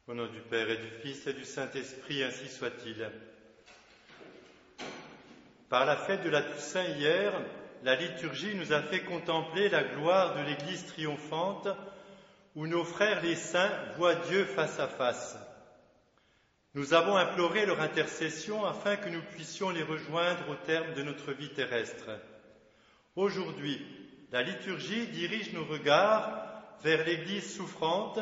Au nom du Père et du Fils et du Saint-Esprit, ainsi soit-il. Par la fête de la Toussaint hier, la liturgie nous a fait contempler la gloire de l'Église triomphante, où nos frères les saints voient Dieu face à face. Nous avons imploré leur intercession afin que nous puissions les rejoindre au terme de notre vie terrestre. Aujourd'hui, la liturgie dirige nos regards vers l'Église souffrante,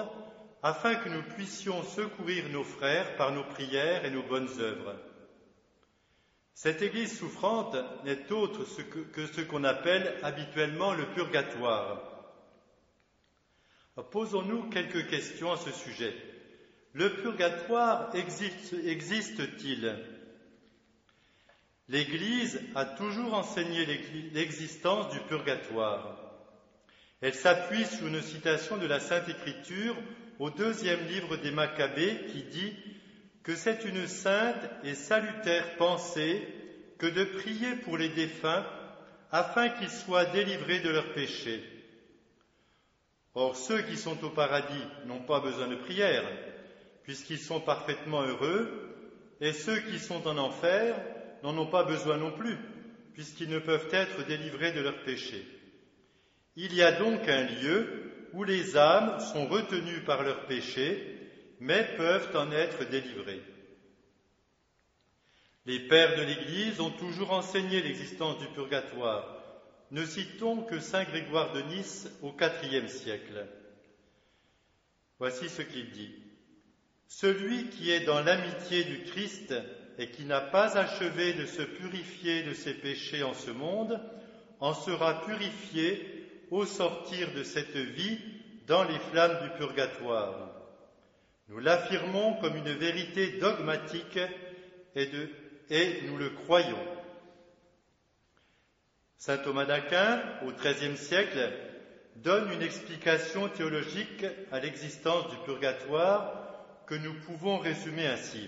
afin que nous puissions secourir nos frères par nos prières et nos bonnes œuvres. Cette Église souffrante n'est autre que ce qu'on appelle habituellement le purgatoire. Posons-nous quelques questions à ce sujet. Le purgatoire existe-t-il ? L'Église a toujours enseigné l'existence du purgatoire. Elle s'appuie sur une citation de la Sainte Écriture au 2e livre des Maccabées qui dit que c'est une sainte et salutaire pensée que de prier pour les défunts afin qu'ils soient délivrés de leurs péchés. Or, ceux qui sont au paradis n'ont pas besoin de prière, puisqu'ils sont parfaitement heureux, et ceux qui sont en enfer n'en ont pas besoin non plus, puisqu'ils ne peuvent être délivrés de leurs péchés. Il y a donc un lieu où les âmes sont retenues par leurs péchés, mais peuvent en être délivrées. Les pères de l'Église ont toujours enseigné l'existence du purgatoire. Ne citons que saint Grégoire de Nice au IVe siècle. Voici ce qu'il dit. « Celui qui est dans l'amitié du Christ et qui n'a pas achevé de se purifier de ses péchés en ce monde, en sera purifié au sortir de cette vie dans les flammes du purgatoire. Nous l'affirmons comme une vérité dogmatique et nous le croyons. » Saint Thomas d'Aquin, au XIIIe siècle, donne une explication théologique à l'existence du purgatoire que nous pouvons résumer ainsi.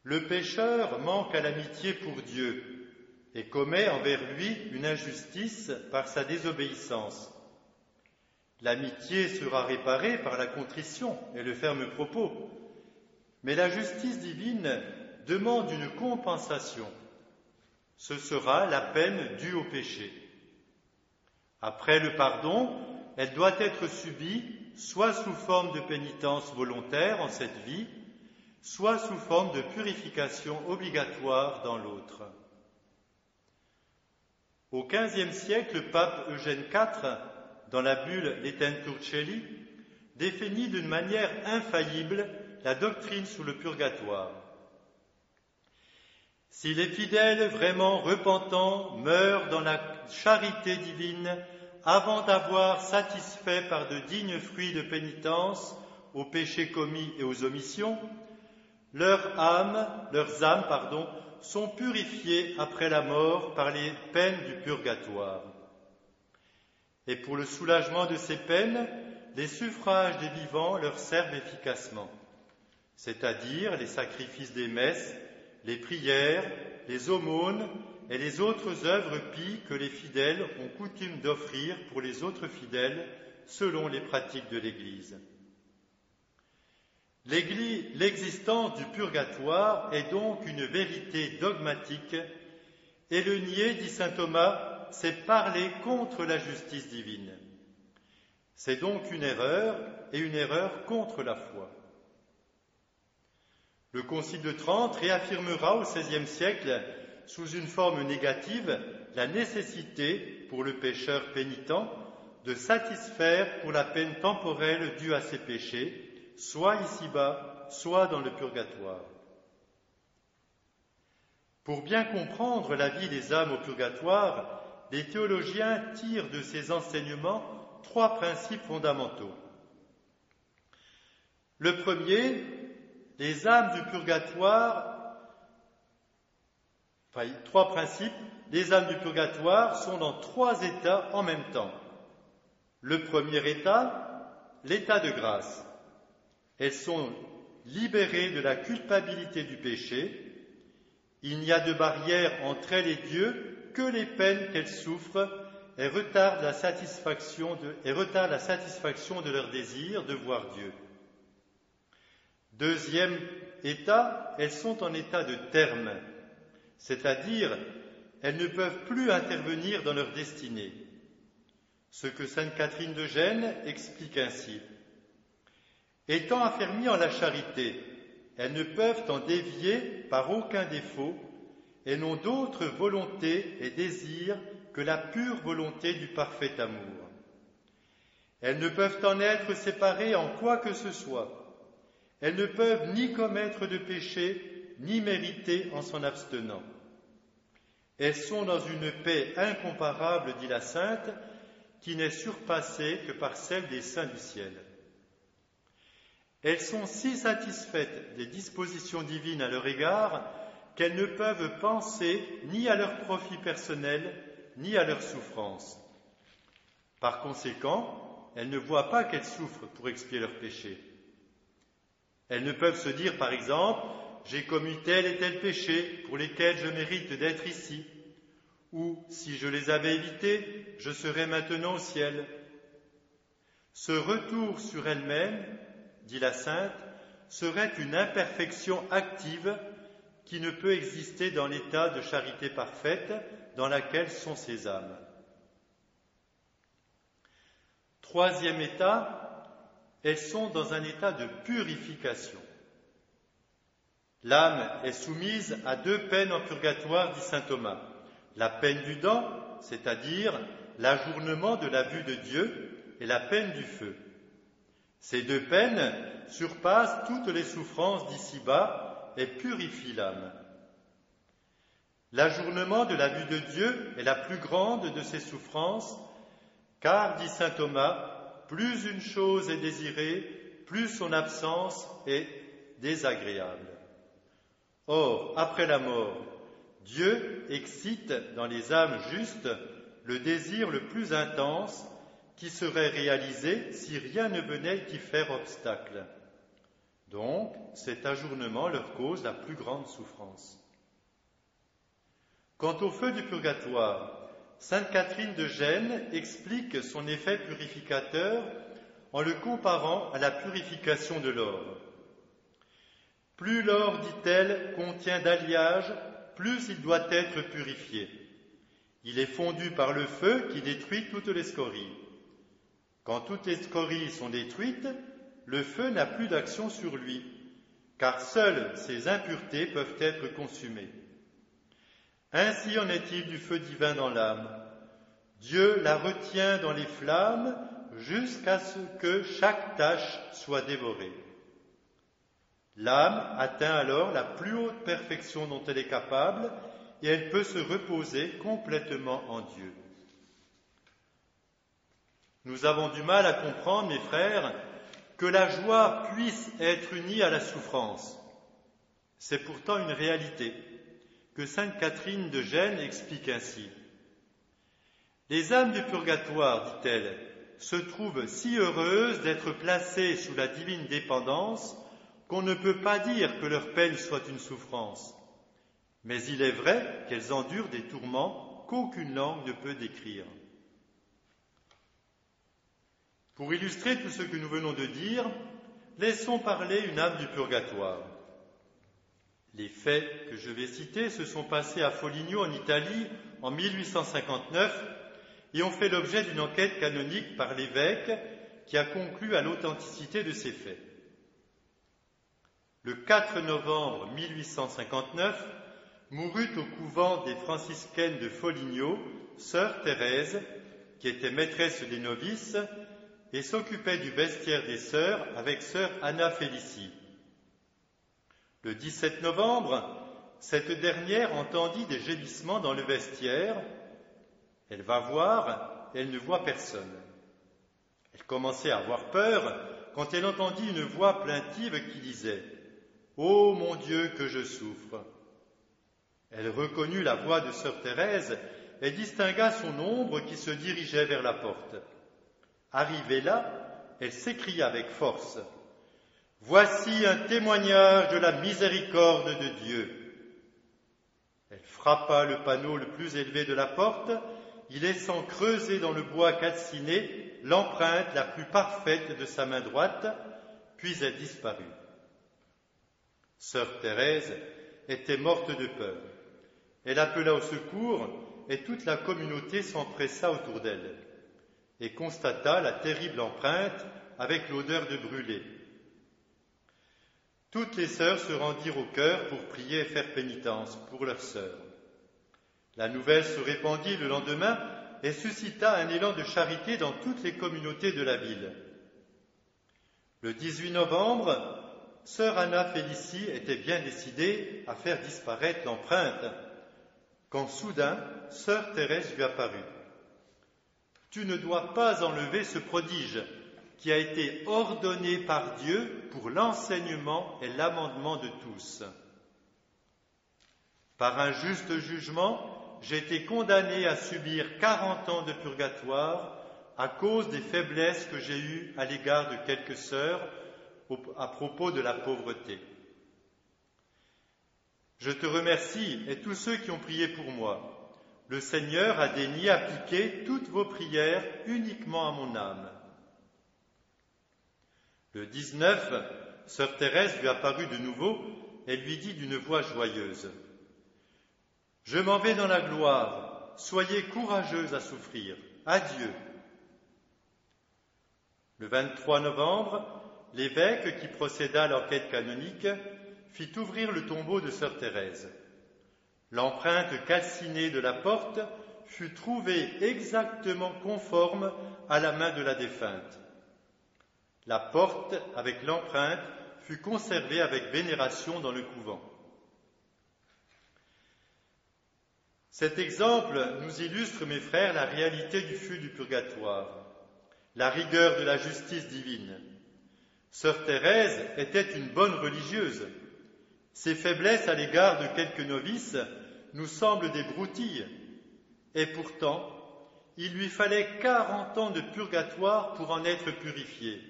Le pécheur manque à l'amitié pour Dieu et commet envers lui une injustice par sa désobéissance. L'amitié sera réparée par la contrition et le ferme propos, mais la justice divine demande une compensation. Ce sera la peine due au péché. Après le pardon, elle doit être subie soit sous forme de pénitence volontaire en cette vie, soit sous forme de purification obligatoire dans l'autre. Au XVe siècle, le pape Eugène IV, dans la bulle Letem Turcelli, définit d'une manière infaillible la doctrine sur le purgatoire. Si les fidèles vraiment repentants meurent dans la charité divine avant d'avoir satisfait par de dignes fruits de pénitence aux péchés commis et aux omissions, leurs âmes sont purifiées après la mort par les peines du purgatoire. Et pour le soulagement de ces peines, les suffrages des vivants leur servent efficacement, c'est-à-dire les sacrifices des messes, les prières, les aumônes et les autres œuvres pies que les fidèles ont coutume d'offrir pour les autres fidèles selon les pratiques de l'Église. L'existence du purgatoire est donc une vérité dogmatique et le nier, dit saint Thomas, c'est parler contre la justice divine. C'est donc une erreur et une erreur contre la foi. Le Concile de Trente réaffirmera au XVIe siècle, sous une forme négative, la nécessité pour le pécheur pénitent de satisfaire pour la peine temporelle due à ses péchés, soit ici-bas, soit dans le purgatoire. Pour bien comprendre la vie des âmes au purgatoire, les théologiens tirent de ces enseignements 3 principes fondamentaux. Le premier, les âmes du purgatoire, 3 principes, les âmes du purgatoire sont dans 3 états en même temps. Le premier état, l'état de grâce. Elles sont libérées de la culpabilité du péché. Il n'y a de barrière entre elles et Dieu que les peines qu'elles souffrent et retardent la satisfaction de leur désir de voir Dieu. Deuxième état, elles sont en état de terme, c'est-à-dire elles ne peuvent plus intervenir dans leur destinée. Ce que sainte Catherine de Gênes explique ainsi. Étant affermies en la charité, elles ne peuvent en dévier par aucun défaut et n'ont d'autre volonté et désir que la pure volonté du parfait amour. Elles ne peuvent en être séparées en quoi que ce soit. Elles ne peuvent ni commettre de péché, ni mériter en s'en abstenant. Elles sont dans une paix incomparable, dit la Sainte, qui n'est surpassée que par celle des saints du ciel. Elles sont si satisfaites des dispositions divines à leur égard qu'elles ne peuvent penser ni à leur profit personnel, ni à leur souffrance. Par conséquent, elles ne voient pas qu'elles souffrent pour expier leurs péchés. Elles ne peuvent se dire, par exemple, « J'ai commis tel et tel péché pour lesquels je mérite d'être ici » ou « Si je les avais évités, je serais maintenant au ciel ». Ce retour sur elles-mêmes, dit la Sainte, serait une imperfection active qui ne peut exister dans l'état de charité parfaite dans laquelle sont ces âmes. Troisième état, elles sont dans un état de purification. L'âme est soumise à deux peines en purgatoire, dit saint Thomas. La peine du dent, c'est-à-dire l'ajournement de la vue de Dieu, et la peine du feu. Ces deux peines surpassent toutes les souffrances d'ici-bas et purifient l'âme. L'ajournement de la vue de Dieu est la plus grande de ces souffrances, car, dit saint Thomas, plus une chose est désirée, plus son absence est désagréable. Or, après la mort, Dieu excite dans les âmes justes le désir le plus intense qui serait réalisé si rien ne venait y faire obstacle. Donc, cet ajournement leur cause la plus grande souffrance. Quant au feu du purgatoire, sainte Catherine de Gênes explique son effet purificateur en le comparant à la purification de l'or. Plus l'or, dit-elle, contient d'alliage, plus il doit être purifié. Il est fondu par le feu qui détruit toutes les scories. Quand toutes les scories sont détruites, le feu n'a plus d'action sur lui, car seules ces impuretés peuvent être consumées. Ainsi en est-il du feu divin dans l'âme. Dieu la retient dans les flammes jusqu'à ce que chaque tache soit dévorée. L'âme atteint alors la plus haute perfection dont elle est capable et elle peut se reposer complètement en Dieu. Nous avons du mal à comprendre, mes frères, que la joie puisse être unie à la souffrance. C'est pourtant une réalité que sainte Catherine de Gênes explique ainsi. Les âmes du purgatoire, dit-elle, se trouvent si heureuses d'être placées sous la divine dépendance qu'on ne peut pas dire que leur peine soit une souffrance. Mais il est vrai qu'elles endurent des tourments qu'aucune langue ne peut décrire. Pour illustrer tout ce que nous venons de dire, laissons parler une âme du purgatoire. Les faits que je vais citer se sont passés à Foligno, en Italie, en 1859, et ont fait l'objet d'une enquête canonique par l'évêque qui a conclu à l'authenticité de ces faits. Le 4 novembre 1859, mourut au couvent des franciscaines de Foligno, sœur Thérèse, qui était maîtresse des novices et s'occupait du vestiaire des sœurs avec sœur Anna Félicie. Le 17 novembre, cette dernière entendit des gémissements dans le vestiaire. Elle va voir, elle ne voit personne. Elle commençait à avoir peur quand elle entendit une voix plaintive qui disait « Ô mon Dieu, que je souffre !» Elle reconnut la voix de sœur Thérèse et distingua son ombre qui se dirigeait vers la porte. Arrivée là, elle s'écria avec force « Voici un témoignage de la miséricorde de Dieu !» Elle frappa le panneau le plus élevé de la porte, y laissant creuser dans le bois calciné l'empreinte la plus parfaite de sa main droite, puis elle disparut. Sœur Thérèse était morte de peur. Elle appela au secours et toute la communauté s'empressa autour d'elle et constata la terrible empreinte avec l'odeur de brûlé. Toutes les sœurs se rendirent au chœur pour prier et faire pénitence pour leur sœur. La nouvelle se répandit le lendemain et suscita un élan de charité dans toutes les communautés de la ville. Le 18 novembre, sœur Anna Félicie était bien décidée à faire disparaître l'empreinte, quand soudain, sœur Thérèse lui apparut. « Tu ne dois pas enlever ce prodige qui a été ordonné par Dieu pour l'enseignement et l'amendement de tous. Par un juste jugement, j'ai été condamné à subir 40 ans de purgatoire à cause des faiblesses que j'ai eues à l'égard de quelques sœurs à propos de la pauvreté. Je te remercie et tous ceux qui ont prié pour moi. Le Seigneur a daigné appliquer toutes vos prières uniquement à mon âme. » Le 19, sœur Thérèse lui apparut de nouveau et lui dit d'une voix joyeuse : « Je m'en vais dans la gloire, soyez courageuse à souffrir. Adieu. » Le 23 novembre, l'évêque qui procéda à l'enquête canonique fit ouvrir le tombeau de sœur Thérèse. L'empreinte calcinée de la porte fut trouvée exactement conforme à la main de la défunte. La porte avec l'empreinte fut conservée avec vénération dans le couvent. Cet exemple nous illustre, mes frères, la réalité du feu du purgatoire, la rigueur de la justice divine. Sœur Thérèse était une bonne religieuse. Ses faiblesses à l'égard de quelques novices nous semblent des broutilles, et pourtant, il lui fallait 40 ans de purgatoire pour en être purifiée.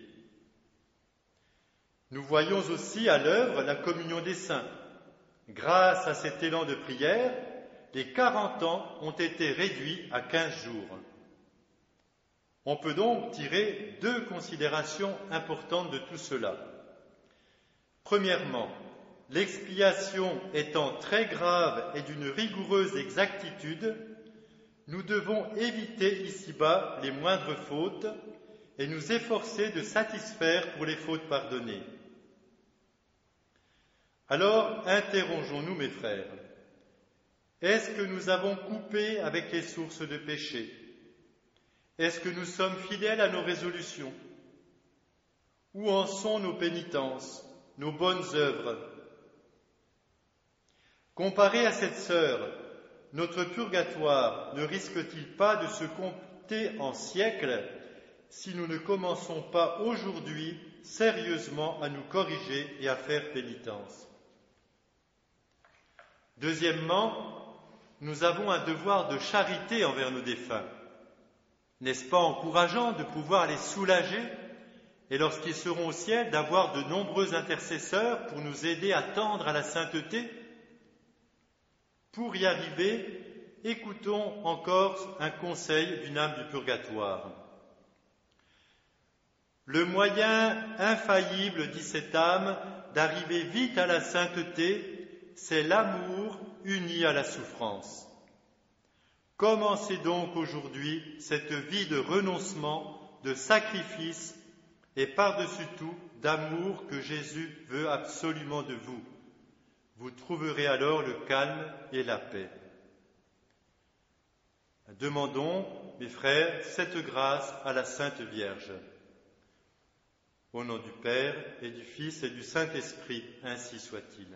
Nous voyons aussi à l'œuvre la communion des saints. Grâce à cet élan de prière, les 40 ans ont été réduits à 15 jours. On peut donc tirer 2 considérations importantes de tout cela. Premièrement, l'expiation étant très grave et d'une rigoureuse exactitude, nous devons éviter ici-bas les moindres fautes et nous efforcer de satisfaire pour les fautes pardonnées. Alors, interrogeons-nous, mes frères, est-ce que nous avons coupé avec les sources de péché? Est-ce que nous sommes fidèles à nos résolutions? Où en sont nos pénitences, nos bonnes œuvres? Comparé à cette sœur, notre purgatoire ne risque-t-il pas de se compter en siècles si nous ne commençons pas aujourd'hui sérieusement à nous corriger et à faire pénitence? Deuxièmement, nous avons un devoir de charité envers nos défunts. N'est-ce pas encourageant de pouvoir les soulager et lorsqu'ils seront au ciel d'avoir de nombreux intercesseurs pour nous aider à tendre à la sainteté? Pour y arriver, écoutons encore un conseil d'une âme du purgatoire. Le moyen infaillible, dit cette âme, d'arriver vite à la sainteté, c'est l'amour uni à la souffrance. Commencez donc aujourd'hui cette vie de renoncement, de sacrifice et par-dessus tout d'amour que Jésus veut absolument de vous. Vous trouverez alors le calme et la paix. Demandons, mes frères, cette grâce à la Sainte Vierge. Au nom du Père et du Fils et du Saint-Esprit, ainsi soit-il.